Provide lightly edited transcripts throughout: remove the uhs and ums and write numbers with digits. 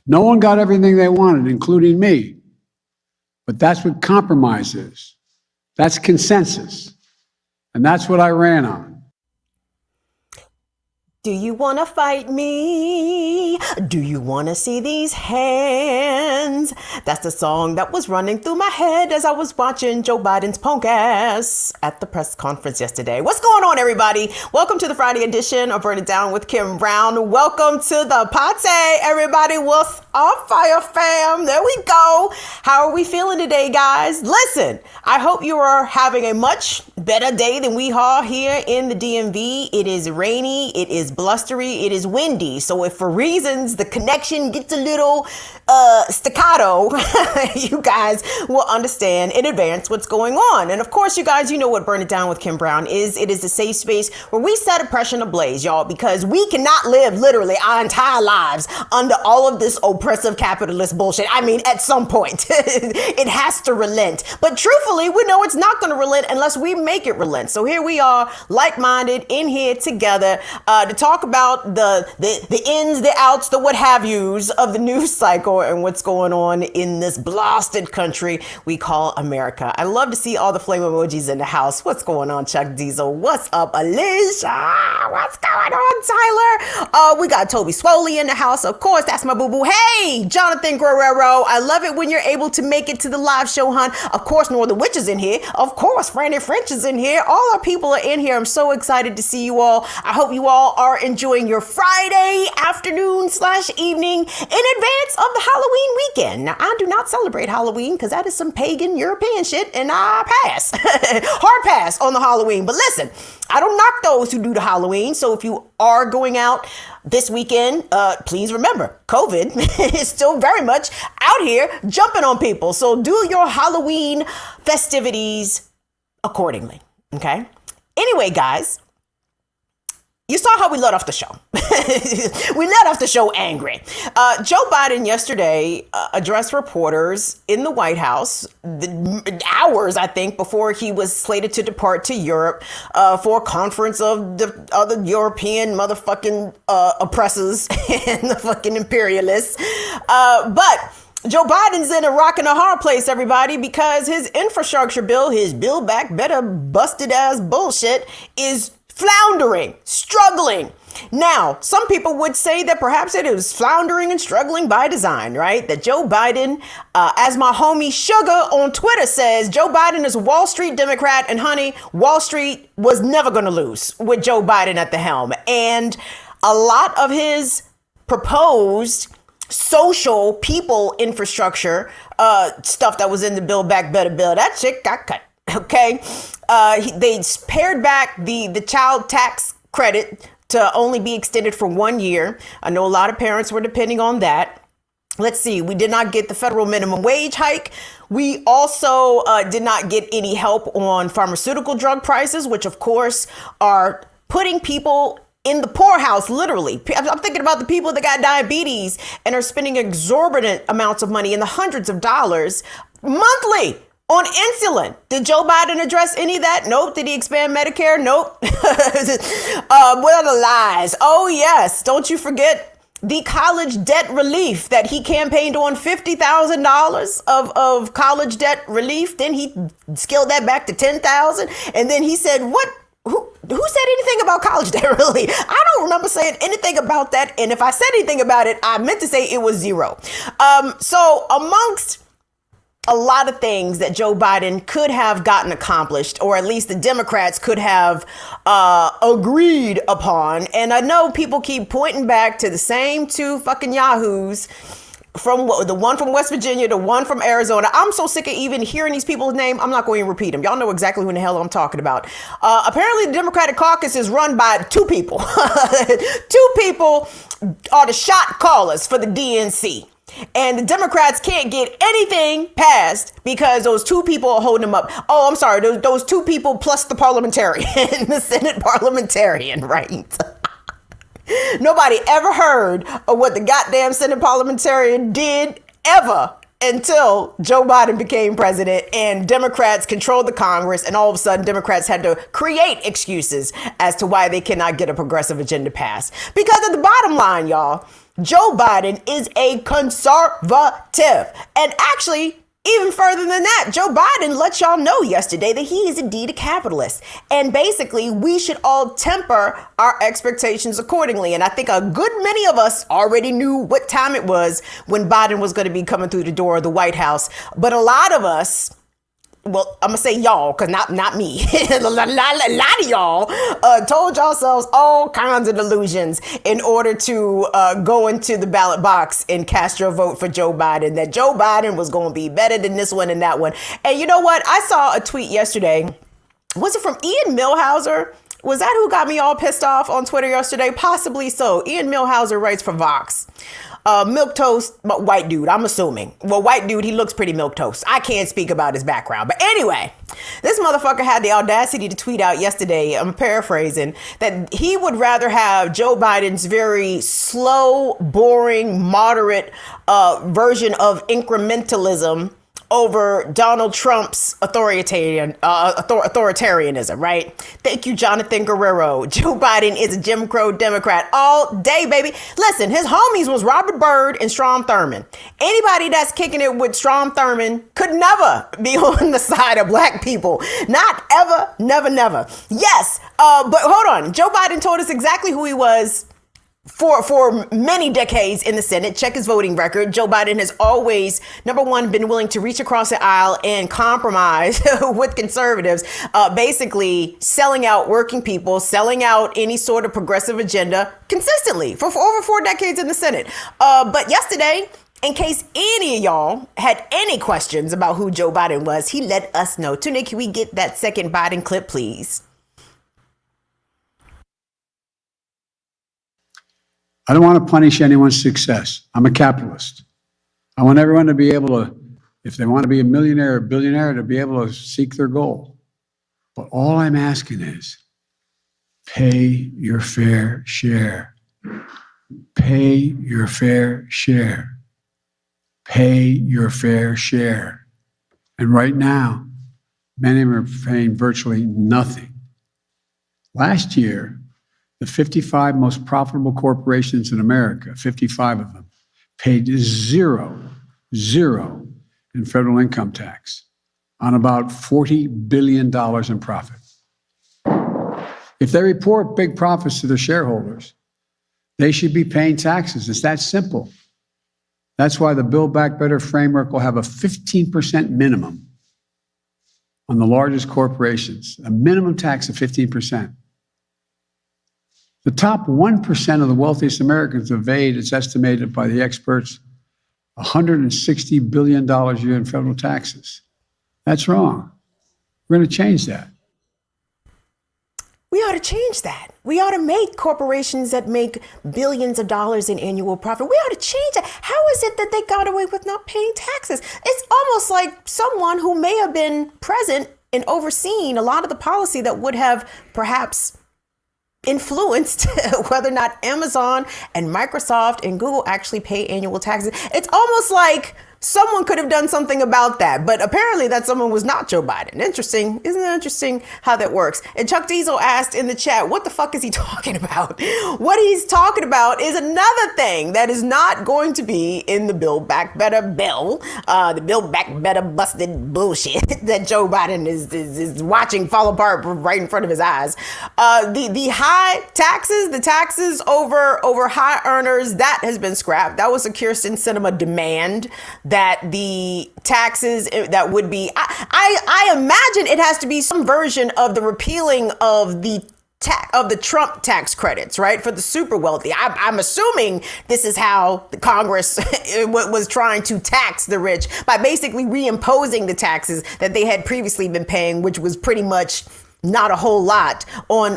No one got everything they wanted, including me. But that's what compromise is. That's consensus. And that's what I ran on. Do you want to fight me? Do you want to see these hands? That's the song that was running through my head as I was watching Joe Biden's punk ass at the press conference yesterday. What's going on, everybody? Welcome to the Friday edition of Burn It Down with Kim Brown. Welcome to the party, everybody. What's up, Fire Fam? There we go. How are we feeling today, guys? Listen, I hope you are having a much better day than we are here in the DMV. It is rainy. It is blustery. It is windy. So if for reasons the connection gets a little staccato, you guys will understand in advance what's going on. And of course, you guys, you know what Burn It Down with Kim Brown is. It is a safe space where we set oppression ablaze, y'all, because we cannot live literally our entire lives under all of this oppressive capitalist bullshit. I mean, at some point, it has to relent. But truthfully, we know it's not going to relent unless we make it relent. So here we are, like-minded, in here together to talk about the ins, the outs, the what have yous of the news cycle and what's going on in this blasted country we call America. I love to see all the flame emojis in the house. What's going on, Chuck Diesel? What's up, Alicia? What's going on, Tyler? We got Toby Swoley in the house. Of course, that's my boo-boo. Hey, Jonathan Guerrero. I love it when when you're able to make it to the live show, hon. Of course, Northern Witch is in here. Of course, Franny French is in here. All our people are in here. I'm so excited to see you all. I hope you all are enjoying your Friday afternoon/evening in advance of the Halloween weekend. Now, I do not celebrate Halloween because that is some pagan European shit, and I pass. Hard pass on the Halloween. But listen, I don't knock those who do the Halloween. So if you are going out this weekend, please remember, COVID is still very much out here jumping on people. So do your Halloween festivities accordingly. Okay. Anyway, guys, you saw how we let off the show. We let off the show angry. Joe Biden yesterday addressed reporters in the White House hours, I think, before he was slated to depart to Europe for a conference of the other European motherfucking oppressors and the fucking imperialists. But Joe Biden's in a rock and a hard place, everybody, because his infrastructure bill, his Build Back Better busted ass bullshit, is floundering, struggling. Now, some people would say that perhaps it is floundering and struggling by design, right? That Joe Biden, as my homie Sugar on Twitter says, Joe Biden is a Wall Street Democrat, and honey, Wall Street was never going to lose with Joe Biden at the helm. And a lot of his proposed social people infrastructure stuff that was in the Build Back Better bill, that shit got cut. Okay. They pared back the child tax credit to only be extended for 1 year. I know a lot of parents were depending on that. Let's see. We did not get the federal minimum wage hike. We also did not get any help on pharmaceutical drug prices, which of course are putting people in the poorhouse, literally. I'm thinking about the people that got diabetes and are spending exorbitant amounts of money in the hundreds of dollars monthly on insulin. Did Joe Biden address any of that? Nope. Did he expand Medicare? Nope. What are the lies? Oh, yes. Don't you forget the college debt relief that he campaigned on, $50,000 of college debt relief. Then he scaled that back to $10,000. And then he said, what? Who said anything about college debt relief? I don't remember saying anything about that. And if I said anything about it, I meant to say it was zero. So amongst a lot of things that Joe Biden could have gotten accomplished, or at least the Democrats could have agreed upon. And I know people keep pointing back to the same two fucking yahoos, from the one from West Virginia, the one from Arizona. I'm so sick of even hearing these people's name. I'm not going to repeat them. Y'all know exactly who in the hell I'm talking about. Apparently the Democratic caucus is run by two people. Two people are the shot callers for the DNC. And the Democrats can't get anything passed because those two people are holding them up. Oh, I'm sorry. Those two people plus the parliamentarian, the Senate parliamentarian, right? Nobody ever heard of what the goddamn Senate parliamentarian did ever until Joe Biden became president and Democrats controlled the Congress. And all of a sudden, Democrats had to create excuses as to why they cannot get a progressive agenda passed. Because at the bottom line, y'all, Joe Biden is a conservative. And actually, even further than that, Joe Biden let y'all know yesterday that he is indeed a capitalist. And basically, we should all temper our expectations accordingly. And I think a good many of us already knew what time it was when Biden was going to be coming through the door of the White House. But a lot of us, well, I'm going to say y'all, because not me. a lot of y'all told yourselves all kinds of delusions in order to go into the ballot box and cast your vote for Joe Biden, that Joe Biden was going to be better than this one and that one. And you know what? I saw a tweet yesterday. Was it from Ian Millhauser? Was that who got me all pissed off on Twitter yesterday? Possibly so. Ian Millhauser writes for Vox. Milquetoast, white dude, I'm assuming. Well, white dude, he looks pretty milquetoast. I can't speak about his background. But anyway, this motherfucker had the audacity to tweet out yesterday, I'm paraphrasing, that he would rather have Joe Biden's very slow, boring, moderate version of incrementalism over Donald Trump's authoritarianism, right? Thank you, Jonathan Guerrero. Joe Biden is a Jim Crow Democrat all day, baby. Listen, his homies was Robert Byrd and Strom Thurmond. Anybody that's kicking it with Strom Thurmond could never be on the side of black people. Not ever, never, never. Yes, but hold on. Joe Biden told us exactly who he was for many decades in the Senate. Check his voting record. Joe Biden has always, number one, been willing to reach across the aisle and compromise with conservatives, basically selling out working people, selling out any sort of progressive agenda consistently for over 4 decades in the Senate. But yesterday, in case any of y'all had any questions about who Joe Biden was, he let us know. Tune in, can we get that second Biden clip, please? I don't want to punish anyone's success. I'm a capitalist. I want everyone to be able to, if they want to be a millionaire or billionaire, to be able to seek their goal. But all I'm asking is pay your fair share. Pay your fair share. Pay your fair share. And right now, many of them are paying virtually nothing. Last year, the 55 most profitable corporations in America, 55 of them, paid zero in federal income tax on about $40 billion in profit. If they report big profits to their shareholders, they should be paying taxes. It's that simple. That's why the Build Back Better framework will have a 15% minimum on the largest corporations, a minimum tax of 15%. The top 1% of the wealthiest Americans evade, it's estimated by the experts, $160 billion a year in federal taxes. That's wrong. We're going to change that. We ought to change that. We ought to make corporations that make billions of dollars in annual profit. We ought to change that. How is it that they got away with not paying taxes? It's almost like someone who may have been present and overseen a lot of the policy that would have perhaps influenced whether or not Amazon and Microsoft and Google actually pay annual taxes. It's almost like someone could have done something about that, but apparently that someone was not Joe Biden. Interesting. Isn't it interesting how that works? And Chuck Diesel asked in the chat, what the fuck is he talking about? What he's talking about is another thing that is not going to be in the Build Back Better bill, the Build Back Better busted bullshit that Joe Biden is watching fall apart right in front of his eyes. The high taxes, the taxes over high earners, that has been scrapped. That was a Kyrsten Sinema demand, that the taxes that would be, I imagine it has to be some version of the repealing of the Trump tax credits, right? For the super wealthy. I'm assuming this is how the Congress was trying to tax the rich, by basically reimposing the taxes that they had previously been paying, which was pretty much not a whole lot on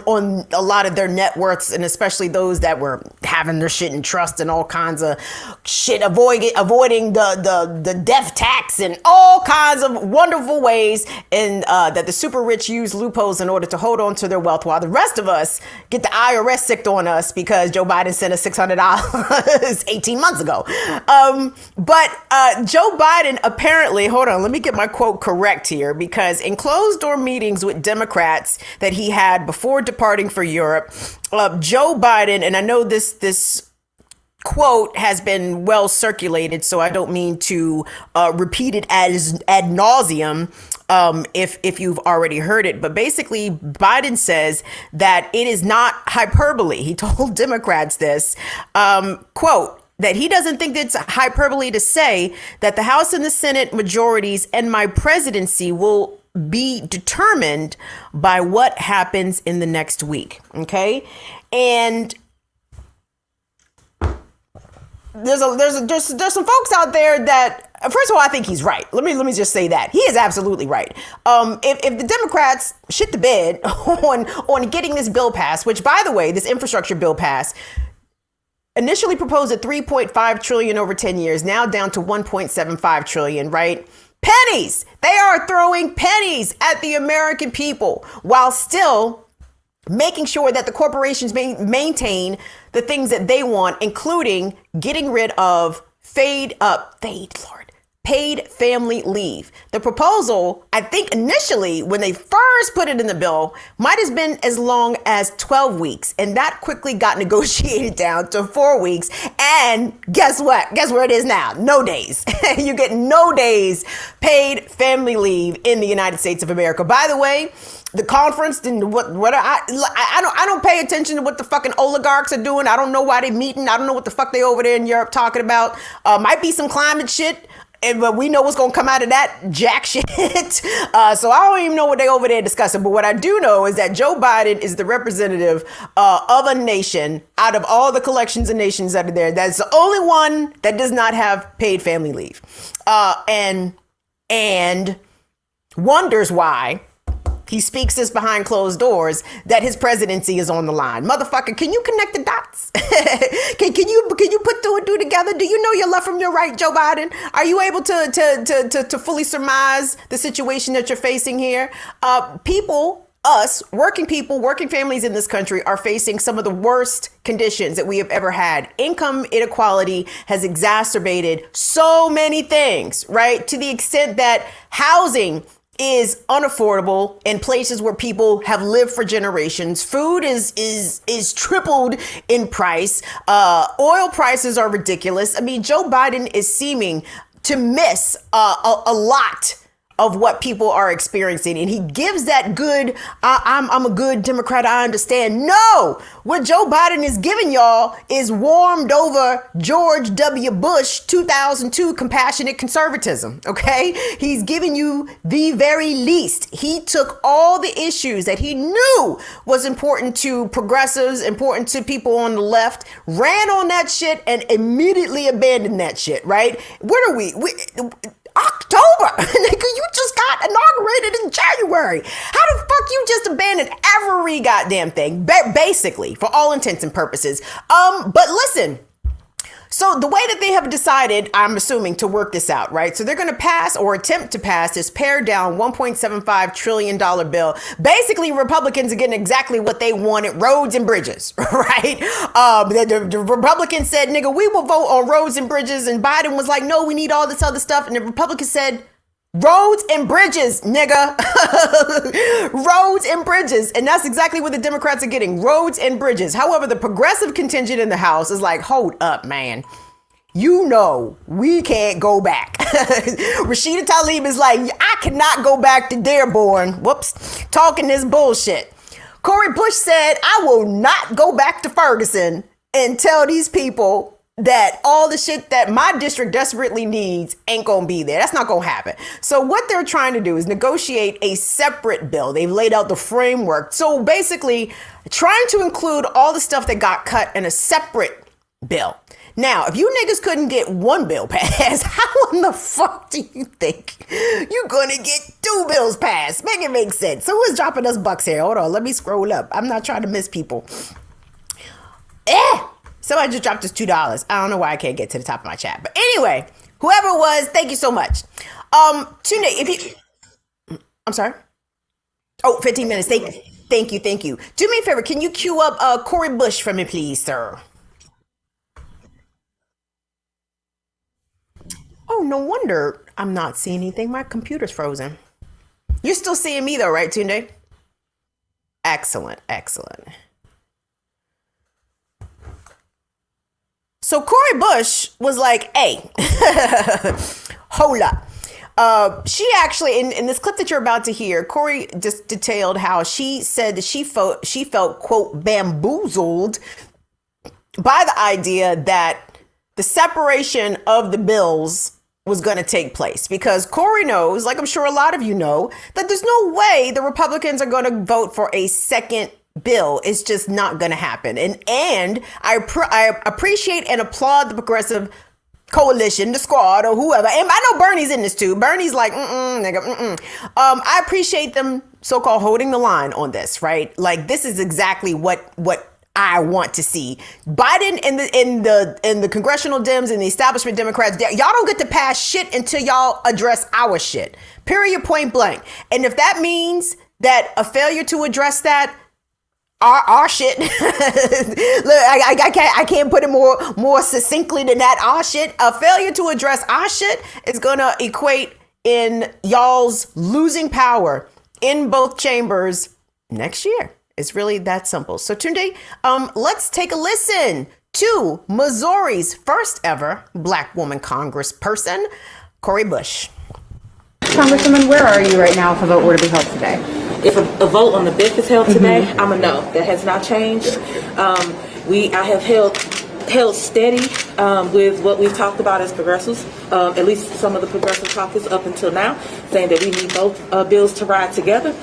a lot of their net worths, and especially those that were having their shit in trust and all kinds of shit, avoiding the death tax and all kinds of wonderful ways, and that the super rich use loopholes in order to hold on to their wealth, while the rest of us get the IRS sicked on us because Joe Biden sent us $600 18 months ago. But Joe Biden apparently, hold on, let me get my quote correct here, because in closed door meetings with Democrats that he had before departing for Europe, Joe Biden, and I know this quote has been well circulated, so I don't mean to repeat it as ad nauseum if you've already heard it, but basically Biden says that it is not hyperbole. He told Democrats this, quote, that he doesn't think it's hyperbole to say that the House and the Senate majorities and my presidency will be determined by what happens in the next week. Okay. And there's some folks out there that, first of all, I think he's right. Let me just say that he is absolutely right. If the Democrats shit the bed on getting this bill passed, which, by the way, this infrastructure bill passed, initially proposed at $3.5 trillion over 10 years, now down to $1.75 trillion, right? Pennies. They are throwing pennies at the American people while still making sure that the corporations maintain the things that they want, including getting rid of paid paid family leave. The proposal, I think initially when they first put it in the bill, might have been as long as 12 weeks. And that quickly got negotiated down to 4 weeks. And guess what? Guess where it is now? No days. You get no days paid family leave in the United States of America. By the way, the conference and what I don't pay attention to what the fucking oligarchs are doing. I don't know why they're meeting. I don't know what the fuck they over there in Europe talking about. Might be some climate shit. But we know what's going to come out of that jack shit. So I don't even know what they over there discussing. But what I do know is that Joe Biden is the representative of a nation out of all the collections of nations that are there. That's the only one that does not have paid family leave. And wonders why he speaks this behind closed doors that his presidency is on the line. Motherfucker, can you connect the dots? can you put two and two together? Do you know your left from your right, Joe Biden? Are you able to fully surmise the situation that you're facing here? Us, working people, working families in this country are facing some of the worst conditions that we have ever had. Income inequality has exacerbated so many things, right? To the extent that housing is unaffordable in places where people have lived for generations. Food is tripled in price. Oil prices are ridiculous. I mean, Joe Biden is seeming to miss a lot of what people are experiencing. And he gives that good, I'm a good Democrat, I understand. No, what Joe Biden is giving y'all is warmed over George W. Bush 2002 compassionate conservatism, okay? He's giving you the very least. He took all the issues that he knew was important to progressives, important to people on the left, ran on that shit and immediately abandoned that shit, right? What are we October. Nigga, you just got inaugurated in January. How the fuck you just abandoned every goddamn thing? Basically, for all intents and purposes. But listen. So the way that they have decided, I'm assuming, to work this out, right? So they're going to pass or attempt to pass this pared down $1.75 trillion bill. Basically, Republicans are getting exactly what they wanted, roads and bridges, right? The Republicans said, nigga, we will vote on roads and bridges. And Biden was like, no, we need all this other stuff. And the Republicans said, roads and bridges, nigga. Roads and bridges. And that's exactly what the Democrats are getting. Roads and bridges. However, the progressive contingent in the House is like, hold up, man. You know, we can't go back. Rashida Tlaib is like, I cannot go back to Dearborn. Whoops. Talking this bullshit. Cori Bush said, I will not go back to Ferguson and tell these people that all the shit that my district desperately needs ain't gonna be there. That's not gonna happen. So what they're trying to do is negotiate a separate bill. They've laid out the framework. So basically trying to include all the stuff that got cut in a separate bill. Now, if you niggas couldn't get one bill passed, how in the fuck do you think you're gonna get two bills passed? Make it make sense. So who's dropping us bucks here? Hold on, let me scroll up. I'm not trying to miss people. Somebody just dropped us $2. I don't know why I can't get to the top of my chat. But anyway, whoever it was, thank you so much. Tune in. If you, I'm sorry. Oh, 15 minutes. Thank you. Do me a favor. Can you queue up Cori Bush for me, please, sir? Oh, no wonder I'm not seeing anything. My computer's frozen. You're still seeing me though, right, Tunde? Excellent. So Cori Bush was like, hey, hold up. She actually, in this clip that you're about to hear, Cori just detailed how she said that she felt, quote, bamboozled by the idea that the separation of the bills was going to take place. Because Cori knows, like I'm sure a lot of you know, that there's no way the Republicans are going to vote for a second bill. It's just not going to happen. And I appreciate and applaud the progressive coalition, the squad, or whoever. And I know Bernie's in this too. Bernie's like, nigga. I appreciate them so-called holding the line on this, right? Like, this is exactly what I want to see. Biden and the congressional Dems and the establishment Democrats, y'all don't get to pass shit until y'all address our shit. Period, point blank. And if that means that a failure to address that our shit. Look, I can't put it more succinctly than that. Our shit, a failure to address our shit is gonna equate in y'all's losing power in both chambers next year. It's really that simple. So Tunde, let's take a listen to Missouri's first ever Black woman congressperson, Cori Bush. Congresswoman, where are you right now if a vote were to be held today? If a vote on the BIF is held today, I'm a no. That has not changed. I have held steady with what we've talked about as progressives, at least some of the progressive caucus up until now, saying that we need both bills to ride together,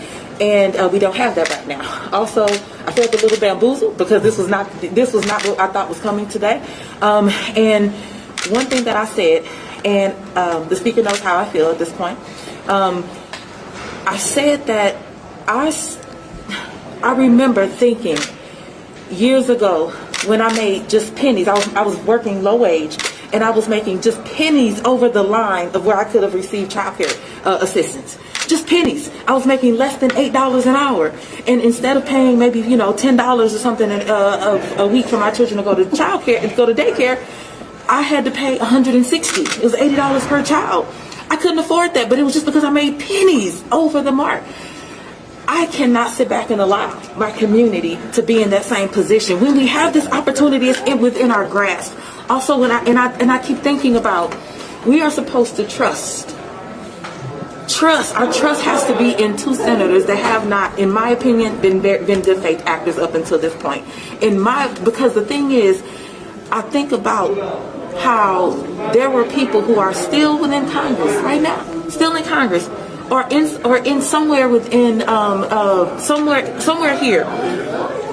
and we don't have that right now. Also, I felt a little bamboozled because this was not what I thought was coming today. And one thing that I said, and the speaker knows how I feel at this point. I said that I remember thinking years ago when I made just pennies. I was working low wage, and I was making just pennies over the line of where I could have received child care assistance. Just pennies. I was making less than $8 an hour, and instead of paying maybe $10 or something a week for my children to go to daycare, I had to pay $160. It was $80 per child. I couldn't afford that, but it was just because I made pennies over the mark. I cannot sit back and allow my community to be in that same position when we have this opportunity. It's within our grasp. Also, when I keep thinking about, we are supposed to trust. Our trust has to be in two senators that have not, in my opinion, been good faith actors up until this point. Because the thing is, I think about how there were people who are still within Congress right now, still in Congress, or in somewhere within somewhere here,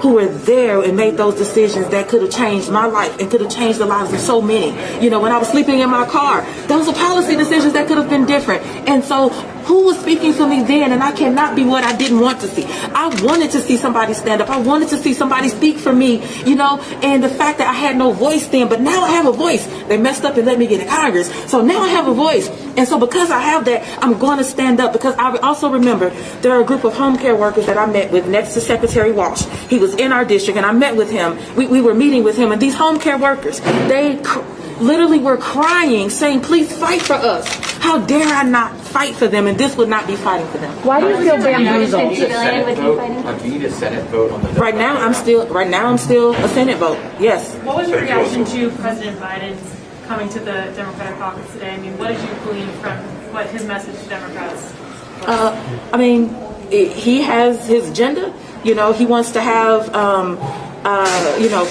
who were there and made those decisions that could have changed my life and could have changed the lives of so many. When I was sleeping in my car, those were policy decisions that could have been different. And so, who was speaking for me then? And I cannot be what I didn't want to see. I wanted to see somebody stand up. I wanted to see somebody speak for me, and the fact that I had no voice then, but now I have a voice. They messed up and let me get in Congress. So now I have a voice. And so because I have that, I'm going to stand up, because I also remember there are a group of home care workers that I met with next to Secretary Walsh. He was in our district, and I met with him. We were meeting with him, and these home care workers, they literally were crying, saying, please fight for us. How dare I not fight for them, and this would not be fighting for them. Why do you feel bamboozled? A need a Senate vote on the Right now I'm still a Senate vote. Yes. What was your reaction to President Biden's coming to the Democratic caucus today? I mean, what did you glean from what his message to Democrats was? He has his agenda. He wants to have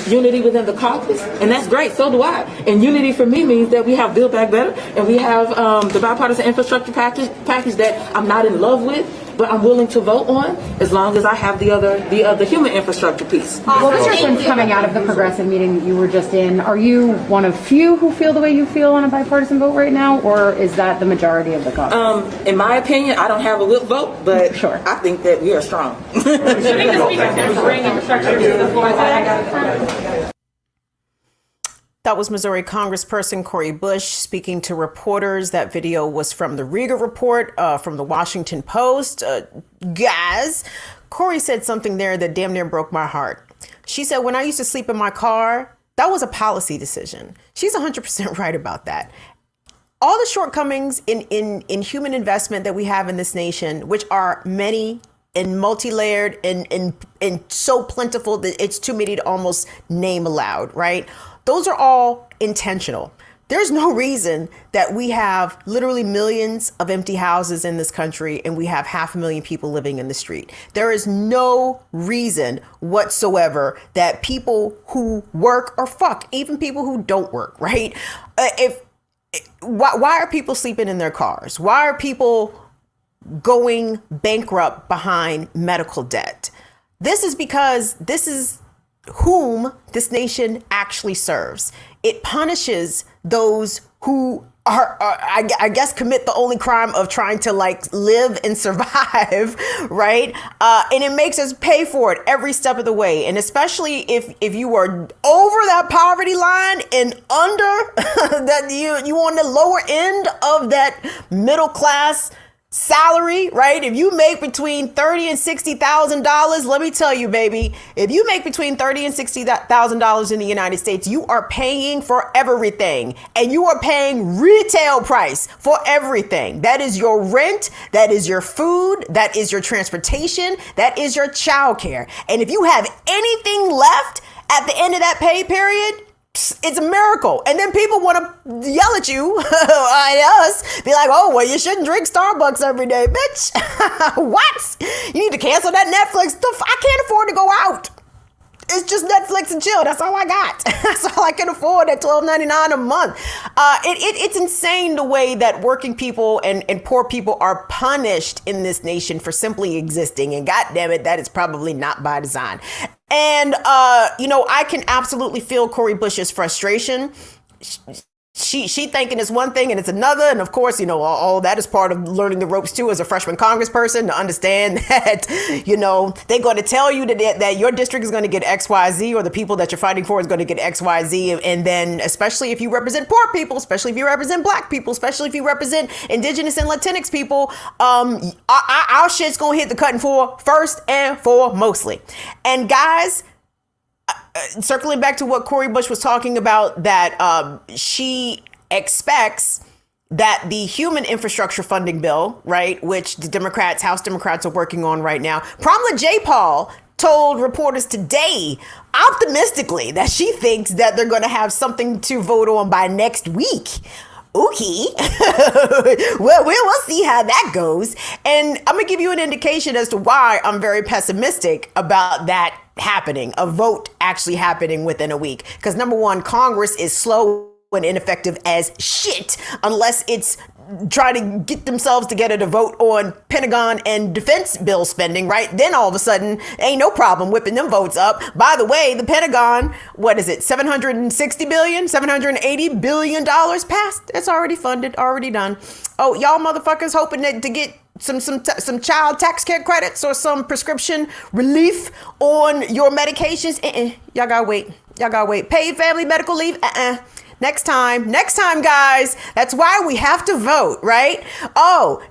unity within the caucus, and that's great. So do I. And unity for me means that we have Build Back Better, and we have the bipartisan infrastructure package that I'm not in love with, but I'm willing to vote on, as long as I have the other human infrastructure piece. What was your sense coming out of the progressive meeting you were just in? Are you one of few who feel the way you feel on a bipartisan vote right now, or is that the majority of the caucus? In my opinion, I don't have a whip vote, but Sure. I think that we are strong. Do you think the speaker can bring infrastructure to the floor today? That was Missouri Congressperson Cori Bush speaking to reporters. That video was from the Riga Report, from the Washington Post. Guys, Cori said something there that damn near broke my heart. She said, when I used to sleep in my car, that was a policy decision. She's 100% right about that. All the shortcomings in human investment that we have in this nation, which are many and multi-layered and so plentiful that it's too many to almost name aloud, right? Those are all intentional. There's no reason that we have literally millions of empty houses in this country and we have 500,000 people living in the street. There is no reason whatsoever that people who work, or fuck, even people who don't work, right? Why are people sleeping in their cars? Why are people going bankrupt behind medical debt? This is because this is whom this nation actually serves. It punishes those who are I guess, commit the only crime of trying to live and survive, right? And it makes us pay for it every step of the way. And especially if you are over that poverty line and under that, you on the lower end of that middle class salary, right? If you make between $30,000 and $60,000, let me tell you, baby, if you make between $30,000 and $60,000 in the United States, you are paying for everything, and you are paying retail price for everything. That is your rent, that is your food, that is your transportation, that is your childcare. And if you have anything left at the end of that pay period, it's a miracle. And then people want to yell at you at us, be like, oh, well, you shouldn't drink Starbucks every day, bitch. What? You need to cancel that Netflix stuff. I can't afford to go out. It's just Netflix and chill. That's all I got. That's all I can afford at $12.99 a month. It's insane the way that working people and poor people are punished in this nation for simply existing. And God damn it, that is probably not by design. And, I can absolutely feel Cori Bush's frustration. She thinking it's one thing and it's another. And of course, all that is part of learning the ropes too as a freshman congressperson, to understand that, they're going to tell you that your district is going to get XYZ, or the people that you're fighting for is going to get XYZ. And then especially if you represent poor people, especially if you represent black people, especially if you represent indigenous and Latinx people, our shit's going to hit the cutting floor first and foremostly. And guys, circling back to what Cori Bush was talking about, that she expects that the human infrastructure funding bill, right, which the House Democrats are working on right now, Pramila Jayapal told reporters today, optimistically, that she thinks that they're going to have something to vote on by next week. Okay. Well, we'll see how that goes. And I'm going to give you an indication as to why I'm very pessimistic about that happening, a vote actually happening within a week. Because number one, Congress is slow and ineffective as shit unless it's trying to get themselves together to vote on Pentagon and defense bill spending, right? Then all of a sudden, ain't no problem whipping them votes up. By the way, the Pentagon, what is it, $760 billion, $780 billion passed? It's already funded, already done. Oh, y'all motherfuckers hoping to get some child tax care credits or some prescription relief on your medications? Y'all gotta wait. Paid family medical leave? Next time, guys. That's why we have to vote, right? Oh,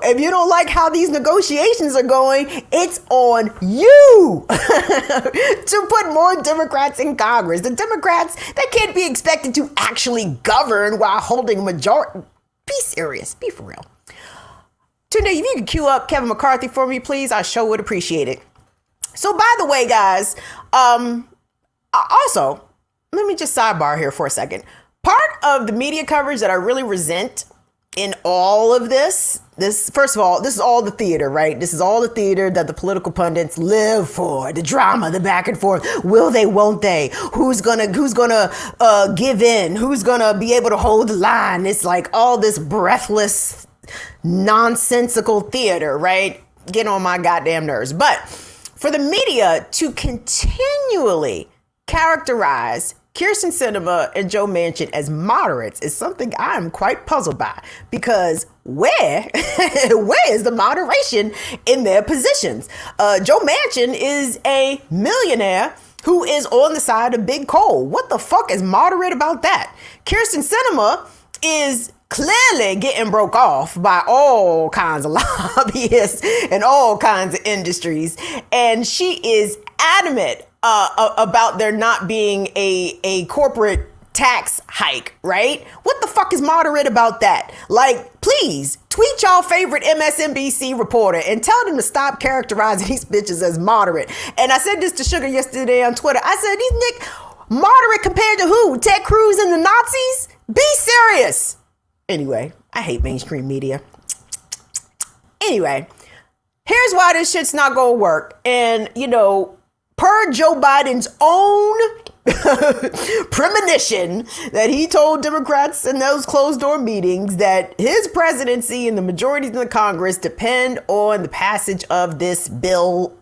if you don't like how these negotiations are going, it's on you to put more Democrats in Congress. The Democrats, they can't be expected to actually govern while holding a majority. Be serious. Be for real. Tunde, if you could cue up Kevin McCarthy for me, please, I sure would appreciate it. So, by the way, guys, also, let me just sidebar here for a second. Part of the media coverage that I really resent in all of this, first of all, this is all the theater, right? This is all the theater that the political pundits live for, the drama, the back and forth. Will they, won't they? Who's gonna give in? Who's gonna be able to hold the line? It's like all this breathless, nonsensical theater, right? Get on my goddamn nerves. But for the media to continually characterize Kyrsten Sinema and Joe Manchin as moderates is something I'm quite puzzled by, because where is the moderation in their positions? Joe Manchin is a millionaire who is on the side of big coal. What the fuck is moderate about that? Kyrsten Sinema is clearly getting broke off by all kinds of lobbyists and all kinds of industries, and she is adamant about there not being a corporate tax hike, right? What the fuck is moderate about that? Like, please tweet y'all favorite MSNBC reporter and tell them to stop characterizing these bitches as moderate. And I said this to Sugar yesterday on Twitter. I said, these Nick, moderate compared to who? Ted Cruz and the Nazis? Be serious. Anyway, I hate mainstream media. Anyway, here's why this shit's not gonna work. And, per Joe Biden's own premonition that he told Democrats in those closed door meetings, that his presidency and the majorities in the Congress depend on the passage of this bill,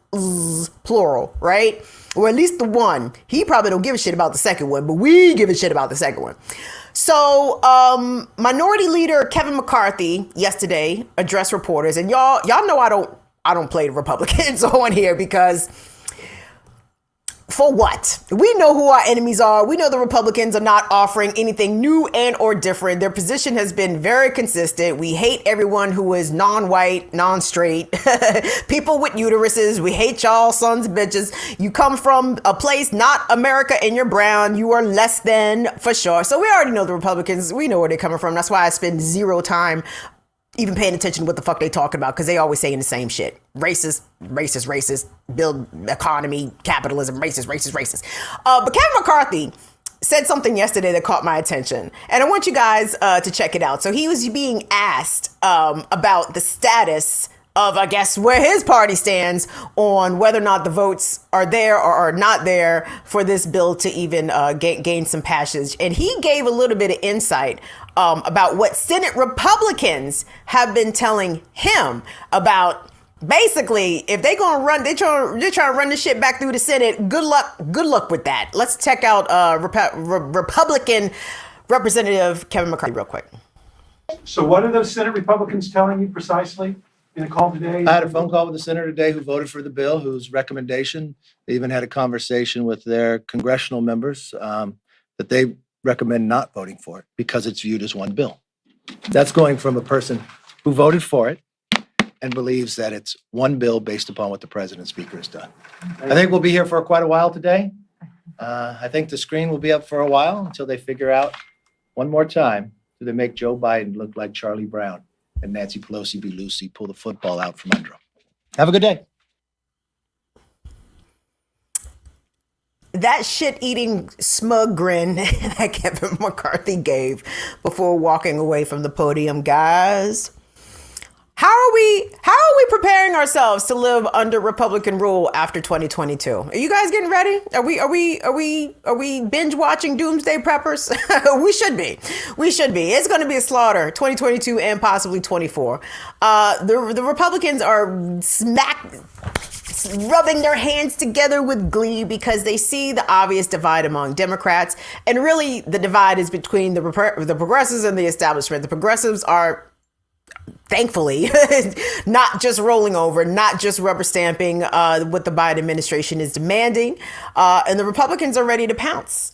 plural, right? Or at least the one. He probably don't give a shit about the second one, but we give a shit about the second one. So Minority Leader Kevin McCarthy yesterday addressed reporters, and y'all know I don't play the Republicans on here, because for what? We know who our enemies are. We know the Republicans are not offering anything new and or different. Their position has been very consistent. We hate everyone who is non-white, non-straight, people with uteruses. We hate y'all sons of bitches. You come from a place, not America, and you're brown. You are less than, for sure. So we already know the Republicans. We know where they're coming from. That's why I spend zero time even paying attention to what the fuck they talking about, because they always saying the same shit. Racist, racist, racist, build economy, capitalism, racist, racist, racist. But Kevin McCarthy said something yesterday that caught my attention, and I want you guys to check it out. So he was being asked about the status of, I guess, where his party stands on whether or not the votes are there or are not there for this bill to even gain some passage. And he gave a little bit of insight about what Senate Republicans have been telling him about. Basically, if they're gonna run, they're trying to run this shit back through the Senate. Good luck with that. Let's check out Republican Representative Kevin McCarthy real quick. So what are those Senate Republicans telling you precisely in a call today? I had a phone call with the senator today who voted for the bill, whose recommendation, they even had a conversation with their congressional members that they recommend not voting for it because it's viewed as one bill. That's going from a person who voted for it and believes that it's one bill based upon what the president and speaker has done. I think we'll be here for quite a while today. I think the screen will be up for a while until they figure out one more time, do they make Joe Biden look like Charlie Brown and Nancy Pelosi be Lucy, pull the football out from under him. Have a good day. That shit-eating smug grin that Kevin McCarthy gave before walking away from the podium, guys. How are we preparing ourselves to live under Republican rule after 2022? Are you guys getting ready? Are we binge watching Doomsday Preppers? We should be. It's going to be a slaughter, 2022 and possibly 24. The Republicans are rubbing their hands together with glee because they see the obvious divide among Democrats, and really the divide is between the progressives and the establishment. The progressives are, thankfully, not just rolling over, not just rubber stamping what the Biden administration is demanding. And the Republicans are ready to pounce.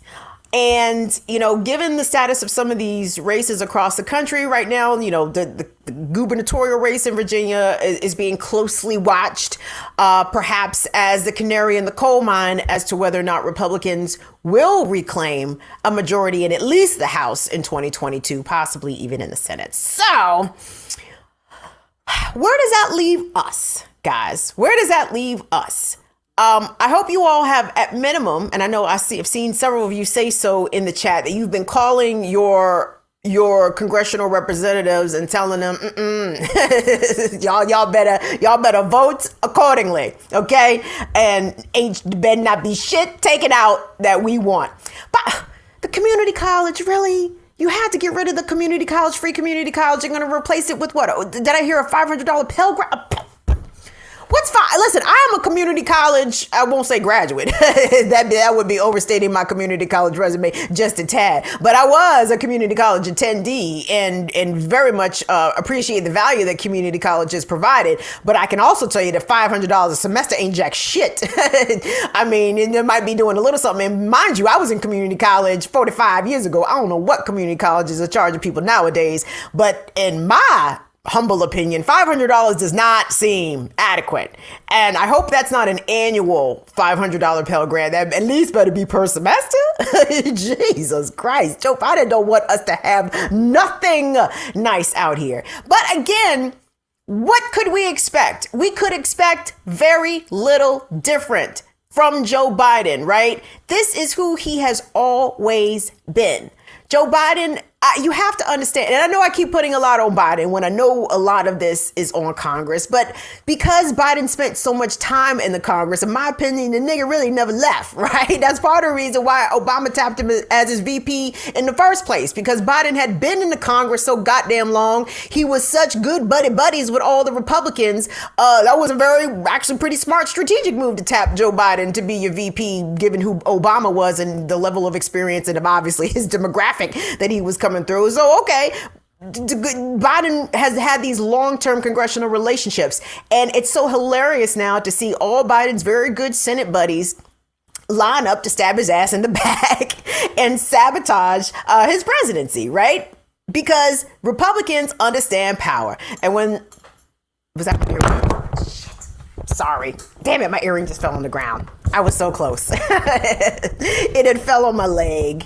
And, given the status of some of these races across the country right now, the gubernatorial race in Virginia is being closely watched, perhaps as the canary in the coal mine as to whether or not Republicans will reclaim a majority in at least the House in 2022, possibly even in the Senate. So where does that leave us, guys? Where does that leave us? I hope you all have, at minimum, and I know I've seen several of you say so in the chat, that you've been calling your congressional representatives and telling them, y'all better vote accordingly, okay? And better not be shit taken out that we want. But the community college, really? You had to get rid of the community college, free community college. You're going to replace it with what? Did I hear a $500 Pell Grant? What's fine? Listen, I am a community college, I won't say graduate. that would be overstating my community college resume just a tad. But I was a community college attendee and very much appreciate the value that community colleges provided. But I can also tell you that $500 a semester ain't jack shit. I mean, it might be doing a little something. And mind you, I was in community college 45 years ago. I don't know what community colleges are charging people nowadays. But in my humble opinion, $500 does not seem adequate. And I hope that's not an annual $500 Pell Grant. That at least better be per semester. Jesus Christ. Joe Biden don't want us to have nothing nice out here. But again, what could we expect? We could expect very little different from Joe Biden, right? This is who he has always been. Joe Biden, you have to understand, and I know I keep putting a lot on Biden when I know a lot of this is on Congress, but because Biden spent so much time in the Congress, in my opinion, the nigga really never left, right? That's part of the reason why Obama tapped him as his VP in the first place, because Biden had been in the Congress so goddamn long. He was such good buddies with all the Republicans. That was a actually pretty smart strategic move to tap Joe Biden to be your VP, given who Obama was and the level of experience and obviously his demographic that he was coming through. So, okay, Biden has had these long-term congressional relationships, and it's so hilarious now to see all Biden's very good Senate buddies line up to stab his ass in the back and sabotage his presidency, right? Because Republicans understand power. And when was that my earring? Shit. Sorry. Damn it, my earring just fell on the ground. I was so close. It had fell on my leg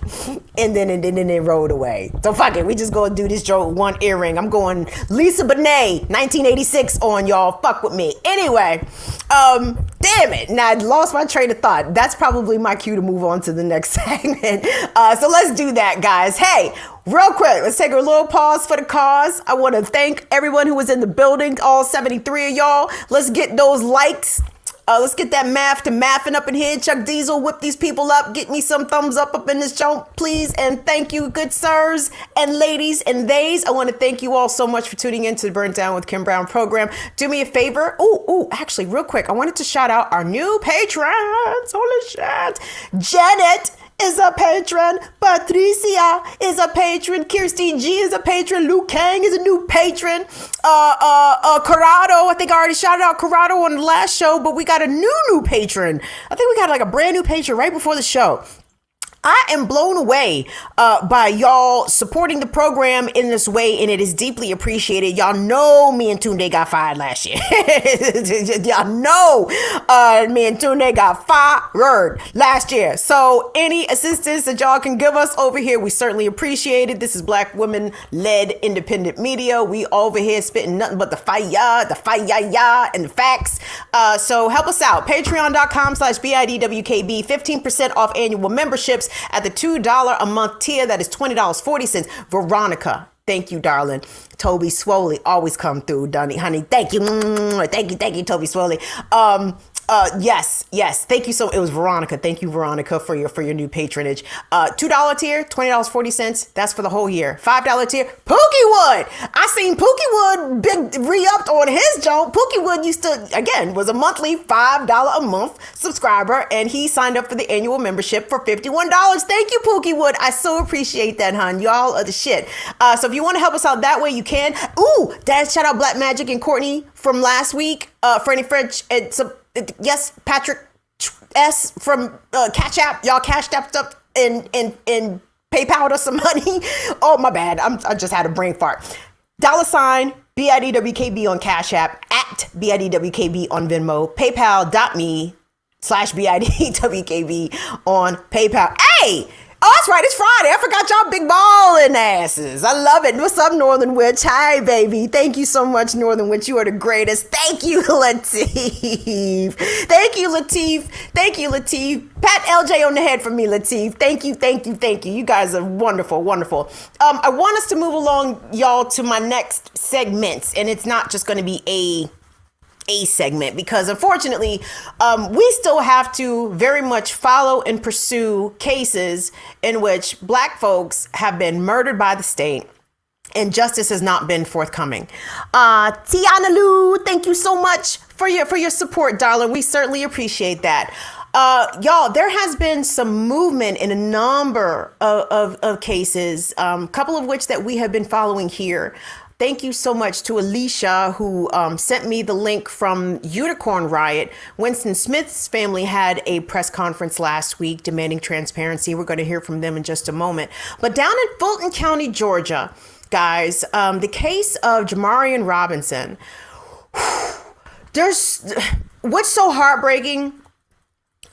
and then it rolled away. So fuck it. We just gonna do this joke one earring. I'm going Lisa Bonet, 1986 on, y'all. Fuck with me. Anyway, damn it. Now I lost my train of thought. That's probably my cue to move on to the next segment. So let's do that, guys. Hey, real quick, let's take a little pause for the cause. I want to thank everyone who was in the building, all 73 of y'all. Let's get those likes. Let's get that math to mathing up in here. Chuck Diesel, whip these people up. Get me some thumbs up in this joint, please. And thank you, good sirs and ladies and theys. I want to thank you all so much for tuning in to the Burn Down with Kim Brown program. Do me a favor. Actually, real quick, I wanted to shout out our new patrons. Holy shit. Janet is a patron. Patricia is a patron. Kirsty G is a patron. Luke Kang is a new patron. Corrado, I think I already shouted out Corrado on the last show, but we got a new patron. I think we got like a brand new patron right before the show. I am blown away by y'all supporting the program in this way, and it is deeply appreciated. Y'all know me and Tunde got fired last year. Y'all know me and Tunde got fired last year. So any assistance that y'all can give us over here, we certainly appreciate it. This is Black women-led independent media. We over here spitting nothing but the fire, and the facts. So help us out. Patreon.com/BIDWKB. 15% off annual memberships at the $2 a month tier. That is $20.40. Veronica, thank you, darling. Toby Swoley, always come through, Donnie, honey. Thank you. Thank you, Toby Swoley. Yes. Thank you. So it was Veronica. Thank you, Veronica, for your new patronage. $2 tier, $20.40. That's for the whole year. $5 tier, Pookie Wood. I seen Pookie Wood big re-upped on his joint. Pookie Wood was a monthly $5 a month subscriber, and he signed up for the annual membership for $51. Thank you, Pookie Wood. I so appreciate that, hon. Y'all are the shit. So if you want to help us out that way, you can. Ooh, Dad, shout out Black Magic and Courtney from last week. Franny French and some. Yes, Patrick S from Cash App. Y'all cashed up and PayPal'd us some money. Oh, my bad. I just had a brain fart. $ BIDWKB on Cash App, at BIDWKB on Venmo, PayPal.me/BIDWKB on PayPal. Hey! Oh, that's right. It's Friday. I forgot y'all big ballin' asses. I love it. What's up, Northern Witch? Hi, baby. Thank you so much, Northern Witch. You are the greatest. Thank you, Lateef. Thank you, Lateef. Thank you, Lateef. Pat LJ on the head for me, Lateef. Thank you. You guys are wonderful, wonderful. I want us to move along, y'all, to my next segments. And it's not just going to be a segment, because unfortunately we still have to very much follow and pursue cases in which Black folks have been murdered by the state and justice has not been forthcoming. Tiana Lou, thank you so much for your support, darling. We certainly appreciate that. Y'all, there has been some movement in a number of cases, a couple of which that we have been following here. Thank you so much to Alicia, who sent me the link from Unicorn Riot. Winston Smith's family had a press conference last week demanding transparency. We're going to hear from them in just a moment. But down in Fulton County, Georgia, guys, the case of Jamarion Robinson, what's so heartbreaking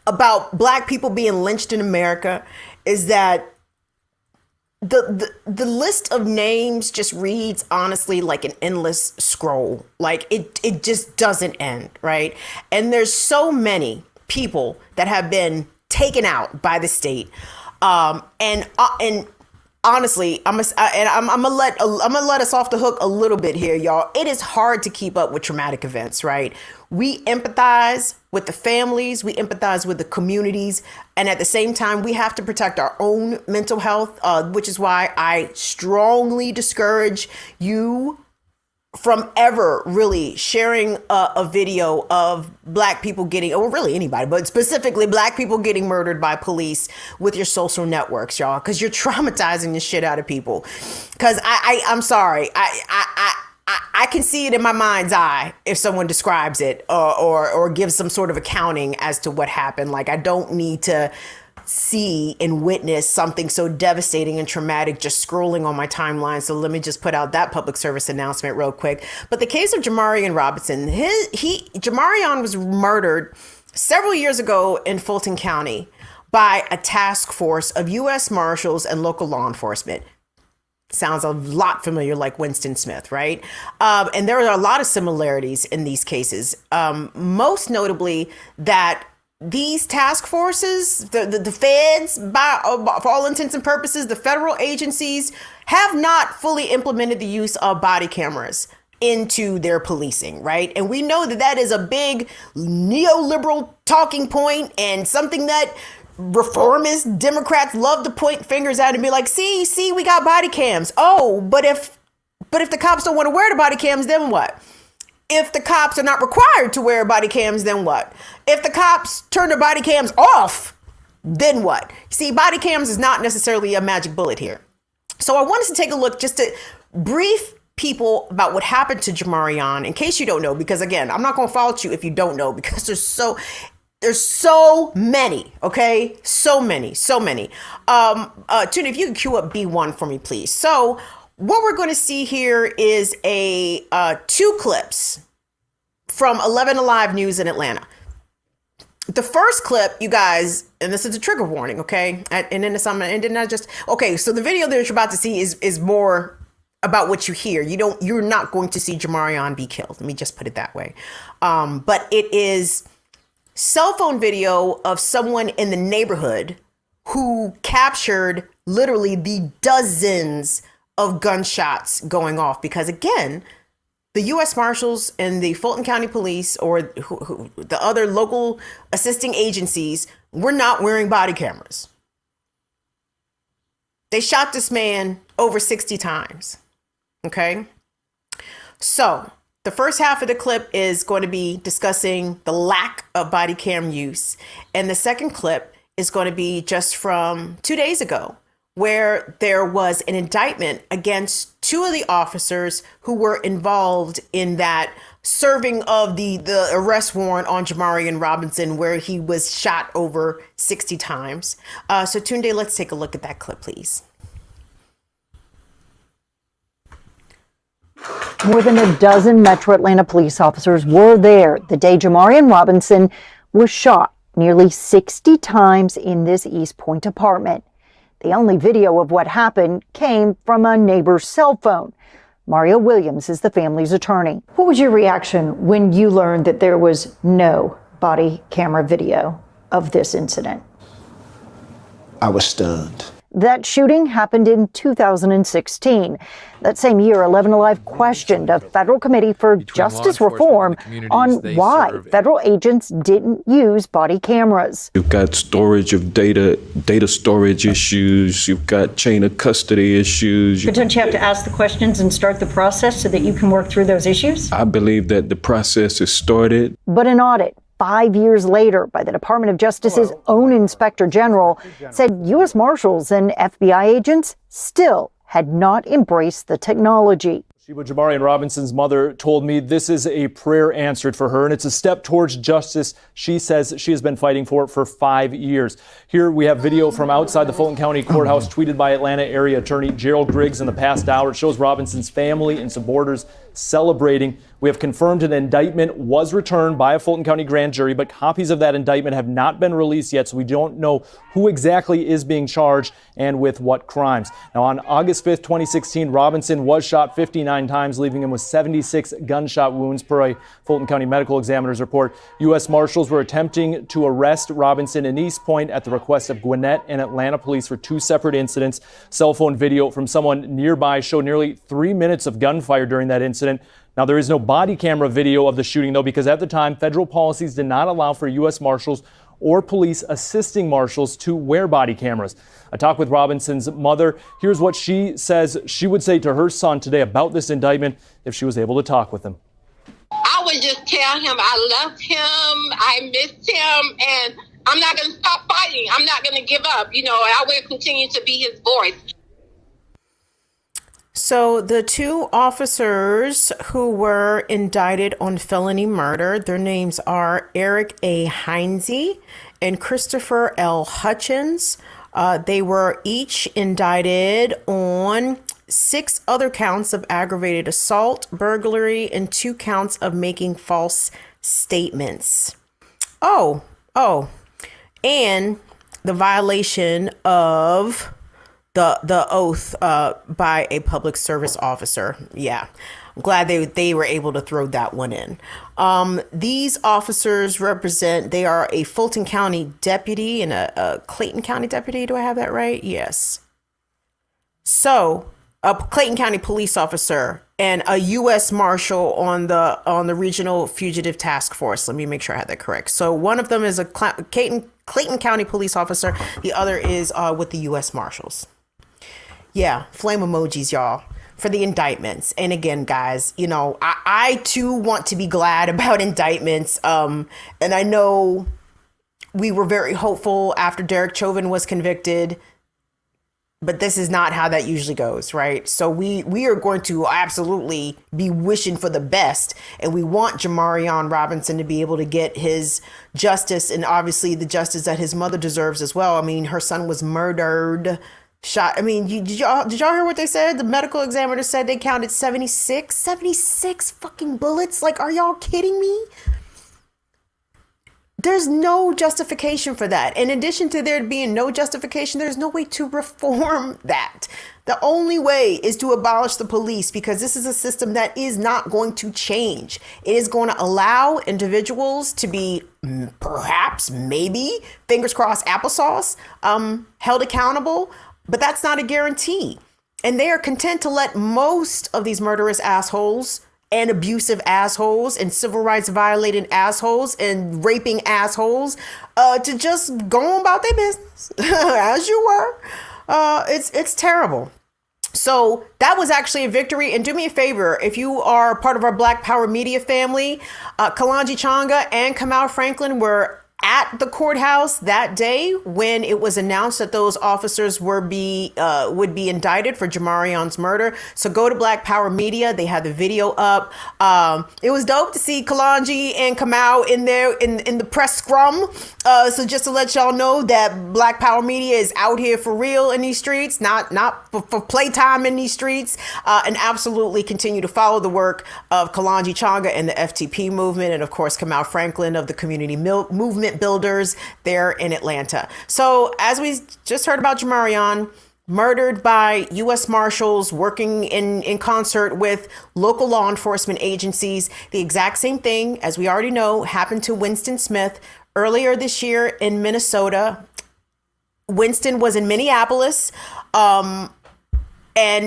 about Black people being lynched in America is that the list of names just reads honestly like an endless scroll. Like it just doesn't end, right? And there's so many people that have been taken out by the state. And honestly, I'm gonna let us off the hook a little bit here, y'all. It is hard to keep up with traumatic events, right? We empathize with the families, we empathize with the communities, and at the same time, we have to protect our own mental health, which is why I strongly discourage you from ever really sharing a video of Black people getting, or really anybody, but specifically Black people getting murdered by police with your social networks, y'all, because you're traumatizing the shit out of people. Because I'm sorry, I can see it in my mind's eye if someone describes it or gives some sort of accounting as to what happened. Like, I don't need to see and witness something so devastating and traumatic just scrolling on my timeline. So let me just put out that public service announcement real quick. But the case of Jamarion Robinson, Jamarion was murdered several years ago in Fulton County by a task force of US Marshals and local law enforcement. Sounds a lot familiar, like Winston Smith, right? And there are a lot of similarities in these cases. Most notably that these task forces, the feds, for all intents and purposes, the federal agencies have not fully implemented the use of body cameras into their policing, right? And we know that that is a big neoliberal talking point and something that reformist Democrats love to point fingers at and be like, see, we got body cams. Oh, but if the cops don't want to wear the body cams, then what? If the cops are not required to wear body cams, then what? If the cops turn their body cams off, then what? See, body cams is not necessarily a magic bullet here. So I want us to take a look just to brief people about what happened to Jamarion, in case you don't know, because again, I'm not going to fault you if you don't know, because there's so many, okay? So many. Tuna, if you can cue up B1 for me, please. So what we're going to see here is two clips from 11 Alive News in Atlanta. The first clip, you guys, and this is a trigger warning, okay? So the video that you're about to see is more about what you hear. You're not going to see Jamarion be killed. Let me just put it that way. But it is cell phone video of someone in the neighborhood who captured literally the dozens of gunshots going off, because again, the US Marshals and the Fulton County Police or the other local assisting agencies were not wearing body cameras. They shot this man over 60 times. Okay. So the first half of the clip is going to be discussing the lack of body cam use. And the second clip is going to be just from 2 days ago, where there was an indictment against two of the officers who were involved in that serving of the arrest warrant on Jamarian Robinson, where he was shot over 60 times. So Tunde, let's take a look at that clip, please. More than a dozen Metro Atlanta police officers were there the day Jamarian Robinson was shot nearly 60 times in this East Point apartment. The only video of what happened came from a neighbor's cell phone. Mario Williams is the family's attorney. What was your reaction when you learned that there was no body camera video of this incident? I was stunned. That shooting happened in 2016. That same year, 11 Alive questioned a federal committee for justice reform on why federal agents didn't use body cameras. You've got storage of data storage issues. You've got chain of custody issues. But don't you have to ask the questions and start the process so that you can work through those issues? I believe that the process is started. But an audit 5 years later by the Department of Justice's own Inspector General said U.S. Marshals and FBI agents still had not embraced the technology. Jamarian Robinson's mother told me this is a prayer answered for her, and it's a step towards justice she says she has been fighting for 5 years. Here we have video from outside the Fulton County Courthouse tweeted by Atlanta area attorney Gerald Griggs in the past hour. It shows Robinson's family and supporters celebrating. We have confirmed an indictment was returned by a Fulton County grand jury, but copies of that indictment have not been released yet, so we don't know who exactly is being charged and with what crimes. Now, on August 5th, 2016, Robinson was shot 59 times, leaving him with 76 gunshot wounds per a Fulton County medical examiner's report. U.S. Marshals were attempting to arrest Robinson in East Point at the request of Gwinnett and Atlanta police for two separate incidents. Cell phone video from someone nearby showed nearly 3 minutes of gunfire during that incident. Now, there is no body camera video of the shooting, though, because at the time, federal policies did not allow for U.S. Marshals or police assisting marshals to wear body cameras. I talked with Robinson's mother. Here's what she says she would say to her son today about this indictment if she was able to talk with him. I would just tell him I love him, I miss him, and I'm not going to stop fighting. I'm not going to give up. I will continue to be his voice. So the two officers who were indicted on felony murder, their names are Eric A. Heinze and Christopher L. Hutchins. They were each indicted on 6 other counts of aggravated assault, burglary, and 2 counts of making false statements. And the violation of the oath by a public service officer. Yeah, I'm glad they were able to throw that one in. These officers they are a Fulton County deputy and a Clayton County deputy. Do I have that right? Yes. So a Clayton County police officer and a US Marshal on the Regional Fugitive Task Force. Let me make sure I have that correct. So one of them is a Clayton County police officer. The other is with the US Marshals. Yeah, flame emojis, y'all, for the indictments. And again, guys, you know, I too want to be glad about indictments. And I know we were very hopeful after Derek Chauvin was convicted, but this is not how that usually goes, right? So we are going to absolutely be wishing for the best. And we want Jamarion Robinson to be able to get his justice, and obviously the justice that his mother deserves as well. I mean, her son was murdered, shot. I mean, did y'all hear what they said? The medical examiner said they counted 76 fucking bullets. Like, are y'all kidding me? There's no justification for that. In addition to there being no justification, there's no way to reform that. The only way is to abolish the police, because this is a system that is not going to change. It is going to allow individuals to be perhaps, maybe, fingers crossed, applesauce, held accountable. But that's not a guarantee. And they are content to let most of these murderous assholes and abusive assholes and civil rights violating assholes and raping assholes to just go on about their business as you were. It's terrible. So that was actually a victory. And do me a favor, if you are part of our Black Power Media family, Kalonji Changa and Kamau Franklin were at the courthouse that day when it was announced that those officers would be indicted for Jamarion's murder. So go to Black Power Media. They have the video up. It was dope to see Kalonji and Kamau in there in the press scrum. So just to let y'all know that Black Power Media is out here for real in these streets, not for playtime in these streets, and absolutely continue to follow the work of Kalonji Changa and the FTP movement, and of course Kamau Franklin of the Community Movement Builders there in Atlanta. So as we just heard about Jamarion, murdered by US Marshals working in concert with local law enforcement agencies. The exact same thing, as we already know, happened to Winston Smith earlier this year in Minnesota. Winston was in Minneapolis, and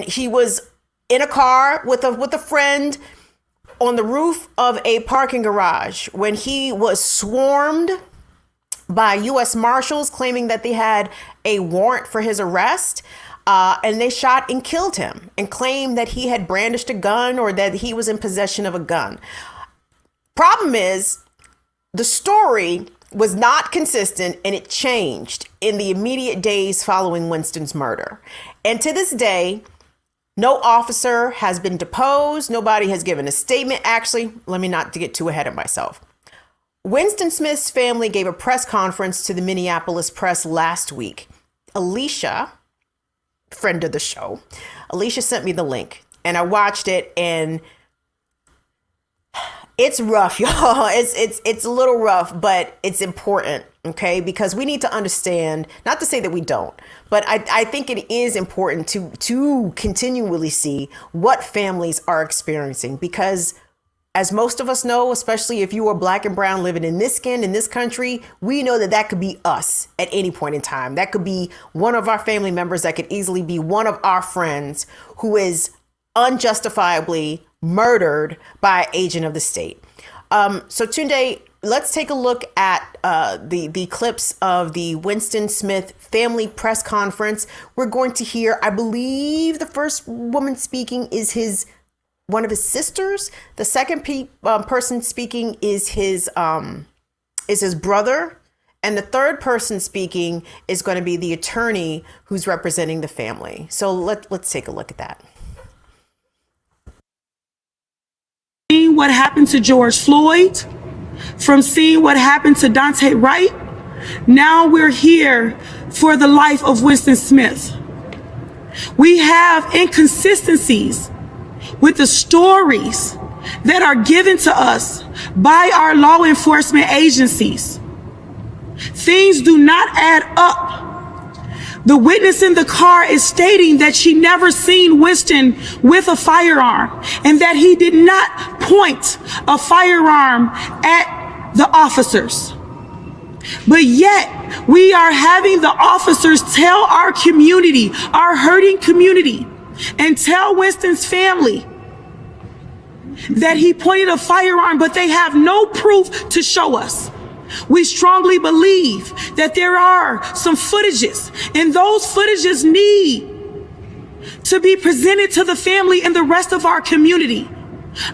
he was in a car with a friend on the roof of a parking garage when he was swarmed by US Marshals claiming that they had a warrant for his arrest. And they shot and killed him and claimed that he had brandished a gun or that he was in possession of a gun. Problem is, the story was not consistent, and it changed in the immediate days following Winston's murder. And to this day, no officer has been deposed. Nobody has given a statement. Actually, let me not get too ahead of myself. Winston Smith's family gave a press conference to the Minneapolis press last week. Alicia, friend of the show, Alicia sent me the link and I watched it, and it's rough, y'all. It's a little rough, but it's important, okay? Because we need to understand, not to say that we don't, but I think it is important to continually see what families are experiencing, because as most of us know, especially if you are Black and brown living in this skin, in this country, we know that could be us at any point in time. That could be one of our family members. That could easily be one of our friends who is unjustifiably murdered by an agent of the state. So Tunde, let's take a look at the clips of the Winston Smith family press conference. We're going to hear, I believe the first woman speaking is one of his sisters. The second person speaking is his brother. And the third person speaking is going to be the attorney who's representing the family. So let's take a look at that. seeing what happened to George Floyd, from seeing what happened to Dante Wright, now we're here for the life of Winston Smith. We have inconsistencies with the stories that are given to us by our law enforcement agencies. Things do not add up. The witness in the car is stating that she never seen Winston with a firearm and that he did not point a firearm at the officers. But yet we are having the officers tell our community, our hurting community, and tell Winston's family that he pointed a firearm, but they have no proof to show us. We strongly believe that there are some footages, and those footages need to be presented to the family and the rest of our community.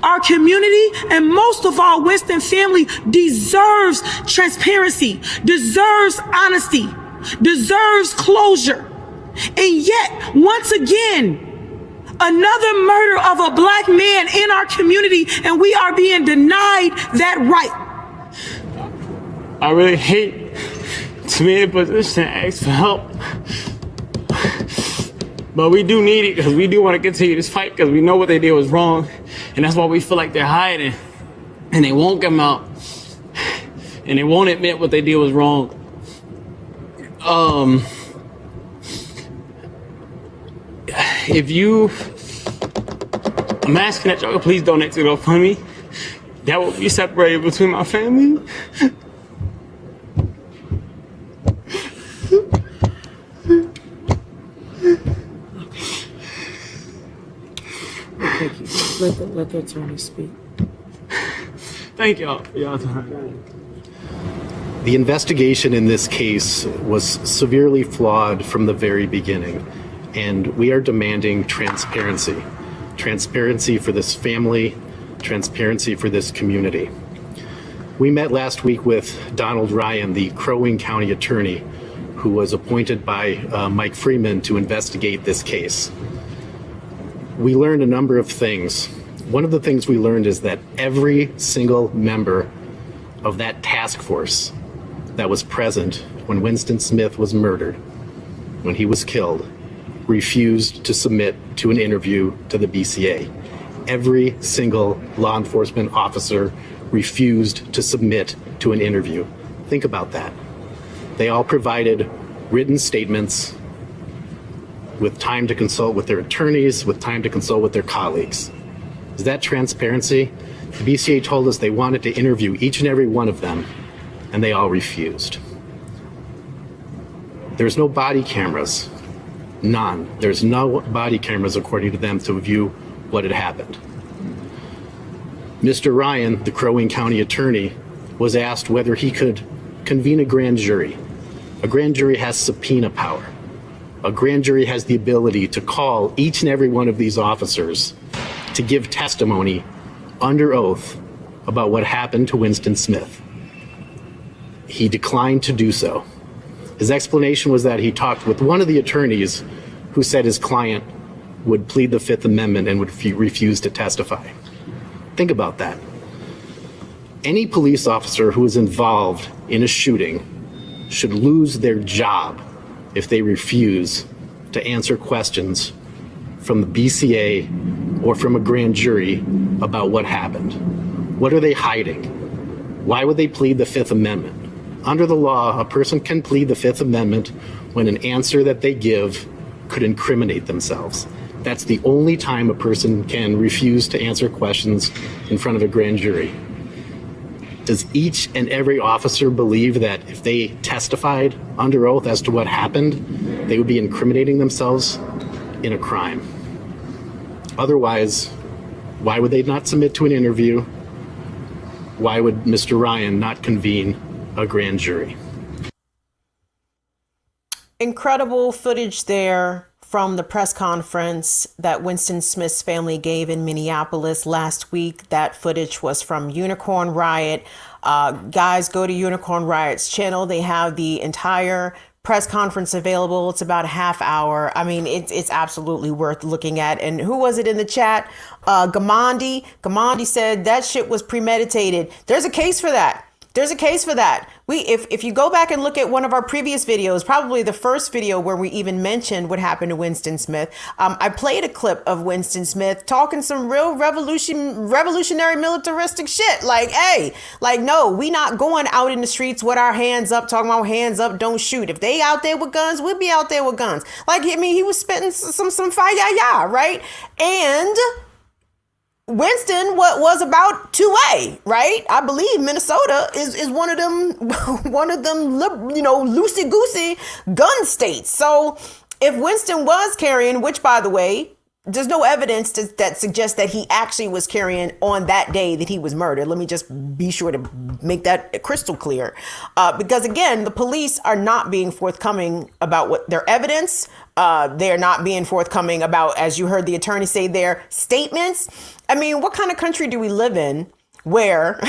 Our community, and most of all, Winston family, deserves transparency, deserves honesty, deserves closure. And yet, once again, another murder of a black man in our community, and we are being denied that right. I really hate to be in a position to ask for help. But we do need it because we do want to continue this fight because we know what they did was wrong. And that's why we feel like they're hiding. And they won't come out. And they won't admit what they did was wrong. I'm asking that y'all please donate to the GoFundMe. That will be separated between my family. Thank you. Let the attorney speak. Thank y'all for y'all time. The investigation in this case was severely flawed from the very beginning, and we are demanding transparency. Transparency for this family, transparency for this community. We met last week with Donald Ryan, the Crow Wing County attorney, who was appointed by Mike Freeman to investigate this case. We learned a number of things. One of the things we learned is that every single member of that task force that was present when Winston Smith was murdered, when he was killed, refused to submit to an interview to the BCA. Every single law enforcement officer refused to submit to an interview. Think about that. They all provided written statements with time to consult with their attorneys, with time to consult with their colleagues. Is that transparency? The BCA told us they wanted to interview each and every one of them, and they all refused. There's no body cameras. None. There's no body cameras, according to them, to view what had happened. Mr. Ryan, the Crow Wing County attorney, was asked whether he could convene a grand jury. A grand jury has subpoena power. A grand jury has the ability to call each and every one of these officers to give testimony under oath about what happened to Winston Smith. He declined to do so. His explanation was that he talked with one of the attorneys who said his client would plead the Fifth Amendment and would refuse to testify. Think about that. Any police officer who is involved in a shooting should lose their job if they refuse to answer questions from the BCA or from a grand jury about what happened. What are they hiding? Why would they plead the Fifth Amendment? Under the law, a person can plead the Fifth Amendment when an answer that they give could incriminate themselves. That's the only time a person can refuse to answer questions in front of a grand jury. Does each and every officer believe that if they testified under oath as to what happened, they would be incriminating themselves in a crime? Otherwise, why would they not submit to an interview? Why would Mr. Ryan not convene a grand jury? Incredible footage there from the press conference that Winston Smith's family gave in Minneapolis last week. That footage was from Unicorn Riot. Guys, go to Unicorn Riot's channel. They have the entire press conference available. It's about a half hour. I mean, it's absolutely worth looking at. And who was it in the chat? Gamandi said that shit was premeditated. There's a case for that. There's a case for that. If you go back and look at one of our previous videos, probably the first video where we even mentioned what happened to Winston Smith, I played a clip of Winston Smith talking some real revolutionary militaristic shit. Like, hey, like, no, we not going out in the streets with our hands up, talking about hands up, don't shoot. If they out there with guns, we'll be out there with guns. Like, I mean, he was spitting some fire, right? And Winston was about 2A, right? I believe Minnesota is one of them, loosey goosey gun states. So if Winston was carrying, which by the way, there's no evidence that suggests that he actually was carrying on that day that he was murdered. Let me just be sure to make that crystal clear. Because again, the police are not being forthcoming about what their evidence. They're not being forthcoming about, as you heard the attorney say, their statements. I mean, what kind of country do we live in where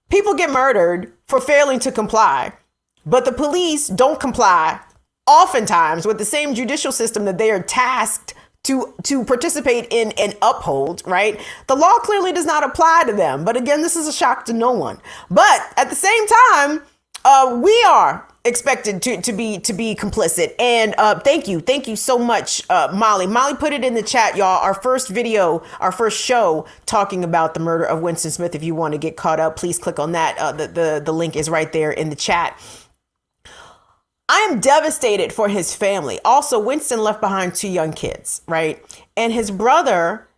people get murdered for failing to comply, but the police don't comply oftentimes with the same judicial system that they are tasked to participate in and uphold, right? The law clearly does not apply to them. But again, this is a shock to no one. But at the same time, we are expected to be complicit. And thank you so much, Molly. Molly put it in the chat, y'all. Our first video, our first show talking about the murder of Winston Smith. If you want to get caught up, please click on that. The link is right there in the chat. I am devastated for his family. Also, Winston left behind 2 young kids, right? And his brother,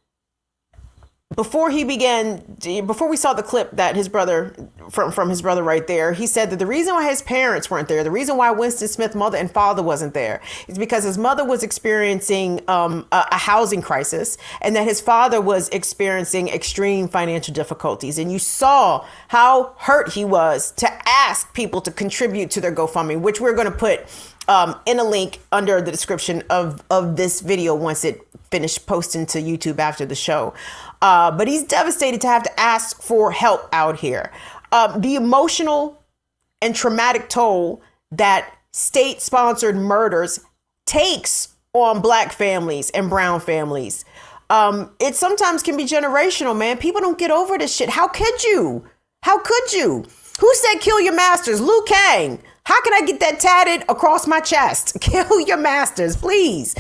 before we saw the clip that his brother, from his brother right there, he said that the reason why his parents weren't there, the reason why Winston Smith's mother and father wasn't there, is because his mother was experiencing a housing crisis, and that his father was experiencing extreme financial difficulties. And you saw how hurt he was to ask people to contribute to their GoFundMe, which we're going to put in a link under the description of this video once it finished posting to YouTube after the show. But he's devastated to have to ask for help out here. The emotional and traumatic toll that state-sponsored murders takes on Black families and brown families. It sometimes can be generational, man. People don't get over this shit. How could you? How could you? Who said kill your masters? Liu Kang. How can I get that tatted across my chest? Kill your masters, please.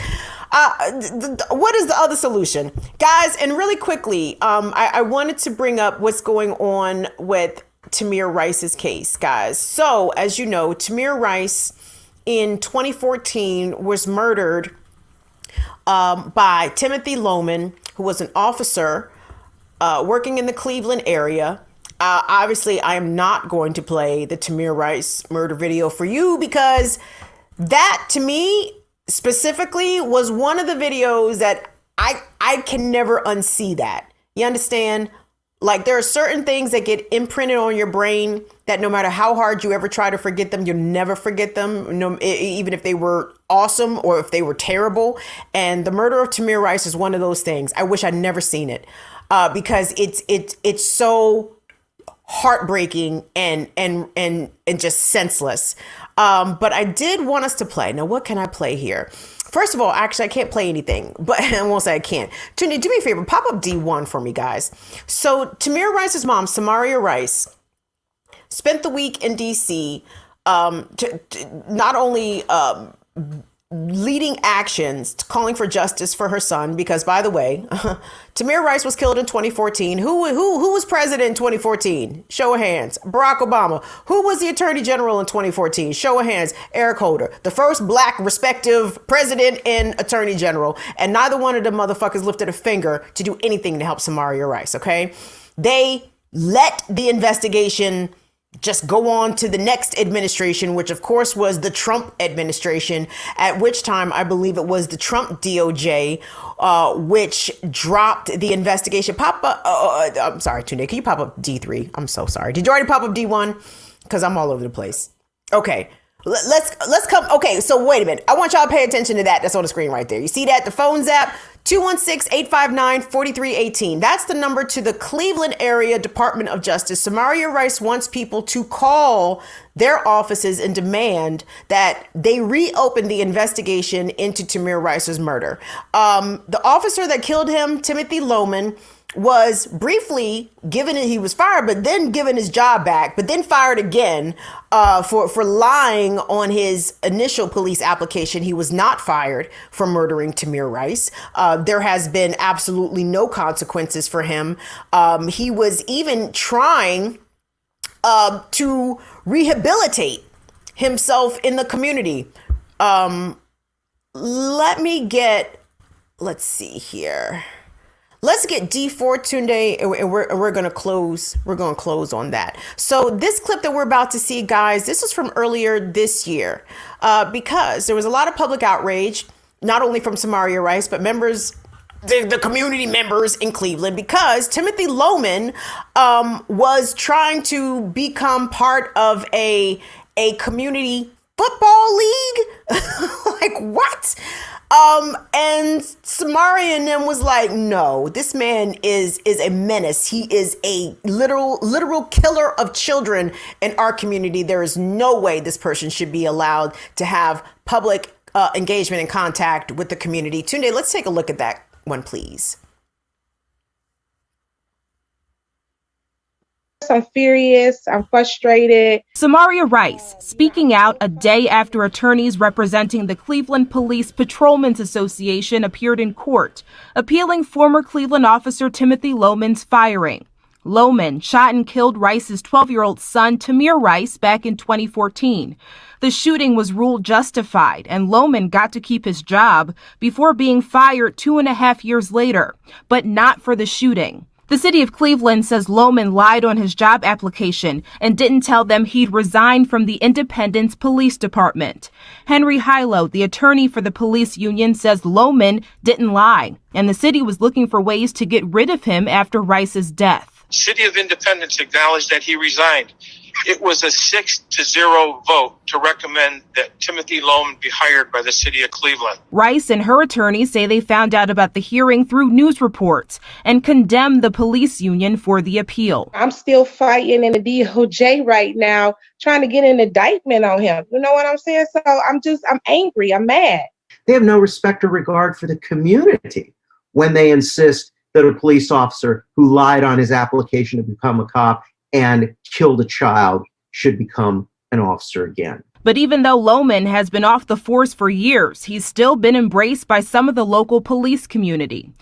What is the other solution? Guys, and really quickly, I wanted to bring up what's going on with Tamir Rice's case, guys. So, as you know, Tamir Rice in 2014 was murdered by Timothy Loehmann, who was an officer working in the Cleveland area. Obviously, I am not going to play the Tamir Rice murder video for you because that, to me, specifically was one of the videos that I can never unsee that. You understand? Like, there are certain things that get imprinted on your brain that no matter how hard you ever try to forget them, you'll never forget them, even if they were awesome or if they were terrible. And the murder of Tamir Rice is one of those things. I wish I'd never seen it because it's so heartbreaking and just senseless. But I did want us to play. Now, what can I play here? First of all, actually, I can't play anything, but I won't say I can't. Do me a favor, pop up D1 for me, guys. So Tamir Rice's mom, Jamarion Rice, spent the week in D.C. Not only leading actions calling for justice for her son, because, by the way, Tamir Rice was killed in 2014. Who was president in 2014? Show of hands. Barack Obama. Who was the attorney general in 2014? Show of hands. Eric Holder. The first Black respective president and attorney general. And neither one of them motherfuckers lifted a finger to do anything to help Jamarion Rice, okay? They let the investigation just go on to the next administration, which of course was the Trump administration, at which time I believe it was the Trump DOJ, which dropped the investigation. I'm sorry, Tunde, can you pop up D3? I'm so sorry. Did you already pop up D1? Because I'm all over the place. Okay. Let's come. Okay, so wait a minute. I want y'all to pay attention to that. That's on the screen right there. You see that? The phone's app, 216-859-4318. That's the number to the Cleveland Area Department of Justice. Jamarion Rice wants people to call their offices and demand that they reopen the investigation into Tamir Rice's murder. The officer that killed him, Timothy Loehmann, was briefly given, he was fired, but then given his job back, but then fired again for lying on his initial police application. He was not fired for murdering Tamir Rice. There has been absolutely no consequences for him. He was even trying to rehabilitate himself in the community. Let's see here. Let's get D4 Tunde, and we're gonna close. We're gonna close on that. So this clip that we're about to see, guys, this was from earlier this year, because there was a lot of public outrage, not only from Jamarion Rice, but members, the community members in Cleveland, because Timothy Loehmann was trying to become part of a community football league. Like, what? And Jamarion then was like, no, this man is a menace. He is a literal killer of children in our community. There is no way this person should be allowed to have public engagement and contact with the community. Tunde, let's take a look at that one, please. I'm furious. I'm frustrated. Jamarion Rice speaking out a day after attorneys representing the Cleveland Police Patrolmen's Association appeared in court, appealing former Cleveland officer Timothy Loehmann's firing. Loehmann shot and killed Rice's 12-year-old son, Tamir Rice, back in 2014. The shooting was ruled justified, and Loehmann got to keep his job before being fired 2.5 years later, but not for the shooting. The city of Cleveland says Loehmann lied on his job application and didn't tell them he'd resigned from the Independence Police Department. Henry Hilo, the attorney for the police union, says Loehmann didn't lie, and the city was looking for ways to get rid of him after Rice's death. City of Independence acknowledged that he resigned. It was a 6-0 vote to recommend that Timothy Loehmann be hired by the city of Cleveland. Rice and her attorneys say they found out about the hearing through news reports and condemned the police union for the appeal. I'm still fighting in the DOJ right now, trying to get an indictment on him. You know what I'm saying? So I'm angry. I'm mad. They have no respect or regard for the community when they insist that a police officer who lied on his application to become a cop and killed a child should become an officer again. But even though Loehmann has been off the force for years, he's still been embraced by some of the local police community.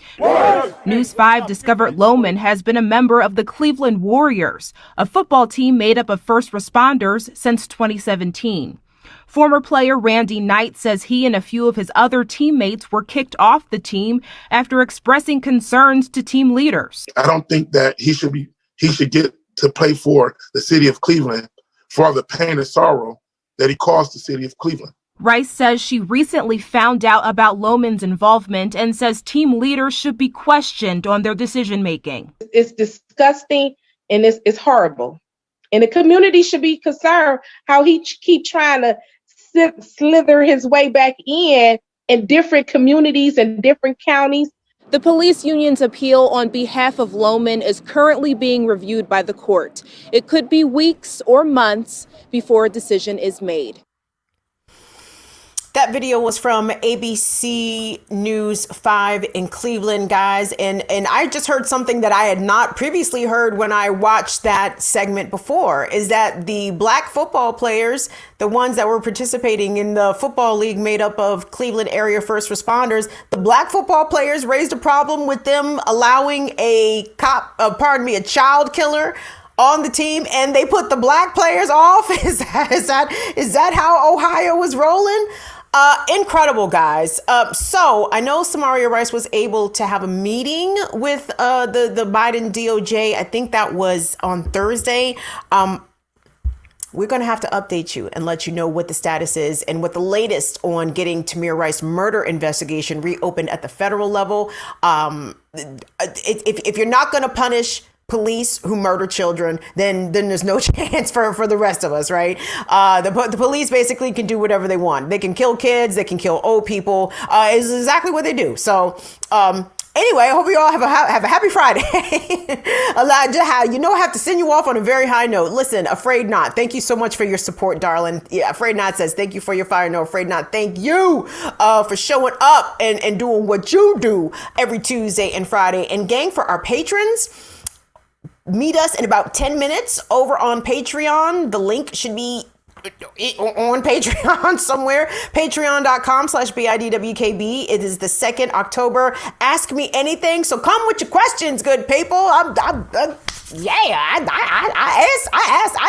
News 5 discovered Loehmann has been a member of the Cleveland Warriors, a football team made up of first responders since 2017. Former player Randy Knight says he and a few of his other teammates were kicked off the team after expressing concerns to team leaders. I don't think that he should get to play for the city of Cleveland for the pain and sorrow that he caused the city of Cleveland. Rice says she recently found out about Loehmann's involvement and says team leaders should be questioned on their decision making. It's disgusting and it's horrible. And the community should be concerned how he keep trying to slither his way back in different communities and different counties. The police union's appeal on behalf of Loehmann is currently being reviewed by the court. It could be weeks or months before a decision is made. That video was from ABC News 5 in Cleveland, guys. And I just heard something that I had not previously heard when I watched that segment before, is that the black football players, the ones that were participating in the football league made up of Cleveland area first responders, the black football players raised a problem with them allowing a child killer on the team, and they put the black players off. Is that how Ohio was rolling? Incredible, guys. So I know Jamarion Rice was able to have a meeting with the Biden DOJ. I think that was on Thursday. We're going to have to update you and let you know what the status is and what the latest on getting Tamir Rice murder investigation reopened at the federal level. If you're not going to punish police who murder children, then there's no chance for the rest of us, right? The police basically can do whatever they want. They can kill kids, they can kill old people. Is exactly what they do. So anyway, I hope you all have a happy Friday. I have to send you off on a very high note. Listen, Afraid Not, thank you so much for your support, darling. Yeah, Afraid Not says, thank you for your fire. No, Afraid Not, thank you for showing up and doing what you do every Tuesday and Friday. And gang, for our patrons, meet us in about 10 minutes over on Patreon. The link should be on Patreon somewhere. Patreon.com/BIDWKB. It is the 2nd October. Ask me anything. So come with your questions, good people. I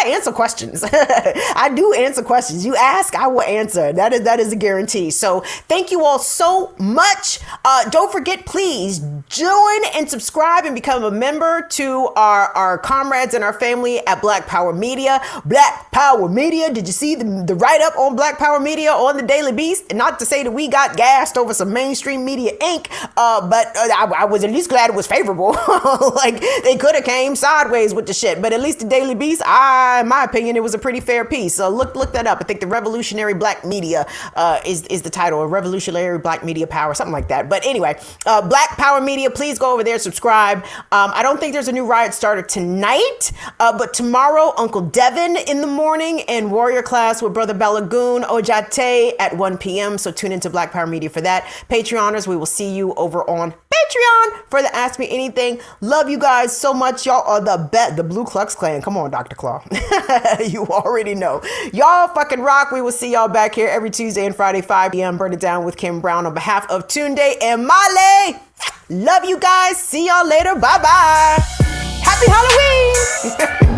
answer questions. I do answer questions. You ask, I will answer. That is a guarantee. So thank you all so much. Don't forget, please join and subscribe and become a member to our comrades and our family at Black Power Media. Black Power Media. Did you see the write-up on Black Power Media on the Daily Beast? And not to say that we got gassed over some mainstream media ink, but I was at least glad it was favorable. Like, they could have came sideways with the shit, but at least the Daily Beast, in my opinion, it was a pretty fair piece. So look that up. I think the Revolutionary Black Media is the title, or Revolutionary Black Media Power, something like that. But anyway, Black Power Media, please go over there, subscribe. I don't think there's a new riot starter tonight, but tomorrow, Uncle Devin in the morning and Warrior Class with Brother Balagoon Ojate at 1 p.m. So tune into Black Power Media for that. Patreoners, we will see you over on Patreon for the Ask Me Anything. Love you guys so much. Y'all are the best. The Blue Klux Klan. Come on, Dr. Claw. You already know. Y'all fucking rock. We will see y'all back here every Tuesday and Friday, 5 p.m. Burn It Down with Kim Brown on behalf of Tunde and Male. Love you guys. See y'all later. Bye-bye. Happy Halloween.